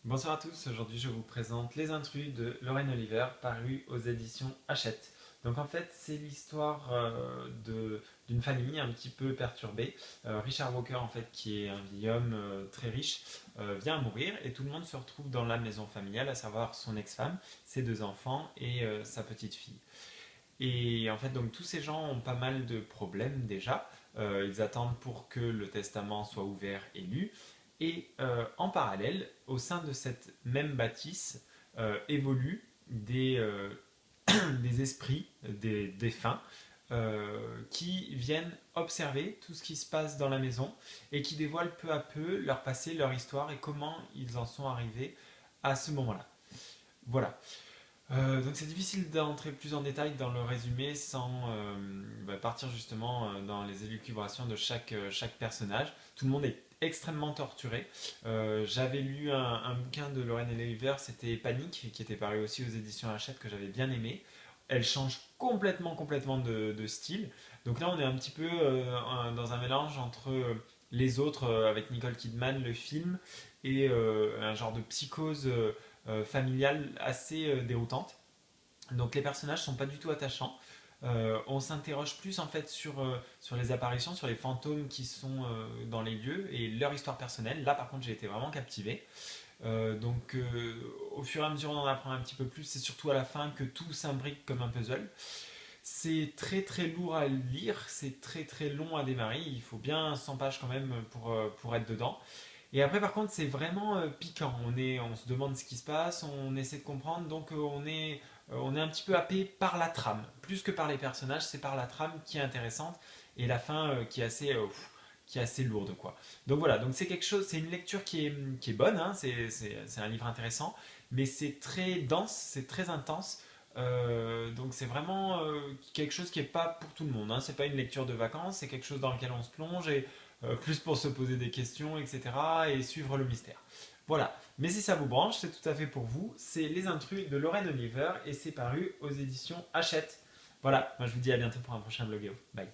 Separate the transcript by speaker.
Speaker 1: Bonsoir à tous, aujourd'hui je vous présente Les Intrus de Lorraine Oliver, paru aux éditions Hachette. Donc en fait c'est l'histoire d'une famille un petit peu perturbée. Richard Walker en fait qui est un vieil homme très riche vient à mourir et tout le monde se retrouve dans la maison familiale, à savoir son ex-femme, ses deux enfants et sa petite fille. Et en fait, donc tous ces gens ont pas mal de problèmes déjà. Ils attendent pour que le testament soit ouvert et lu. Et en parallèle, au sein de cette même bâtisse, évoluent des esprits, des défunts, qui viennent observer tout ce qui se passe dans la maison et qui dévoilent peu à peu leur passé, leur histoire et comment ils en sont arrivés à ce moment-là. Voilà. Donc c'est difficile d'entrer plus en détail dans le résumé sans partir justement dans les élucubrations de chaque personnage. Tout le monde est extrêmement torturé. J'avais lu un bouquin de Lorraine Oliver, c'était Panique, qui était paru aussi aux éditions Hachette, que j'avais bien aimé. Elle change complètement de style. Donc là on est un petit peu dans un mélange entre les autres avec Nicole Kidman, le film, et un genre de psychose familiale assez déroutante. Donc les personnages sont pas du tout attachants. On s'interroge plus en fait sur les apparitions, sur les fantômes qui sont dans les lieux et leur histoire personnelle. Là par contre j'ai été vraiment captivé. Au fur et à mesure on en apprend un petit peu plus. C'est surtout à la fin que tout s'imbrique comme un puzzle. C'est très lourd à lire, c'est très long à démarrer. Il faut bien 100 pages quand même pour être dedans. Et après, par contre, c'est vraiment piquant. On se demande ce qui se passe, on essaie de comprendre, donc on est un petit peu happé par la trame. Plus que par les personnages, c'est par la trame qui est intéressante et la fin qui est assez lourde, quoi. Donc voilà, donc c'est quelque chose, c'est une lecture qui est bonne, hein, c'est un livre intéressant, mais c'est très dense, c'est très intense. Donc c'est vraiment quelque chose qui n'est pas pour tout le monde, hein. C'est pas une lecture de vacances, c'est quelque chose dans lequel on se plonge et plus pour se poser des questions, etc. et suivre le mystère. Voilà. Mais si ça vous branche, c'est tout à fait pour vous. C'est Les Intrus de Lorraine Oliver et c'est paru aux éditions Hachette. Voilà. Moi je vous dis à bientôt pour un prochain vlog. Bye.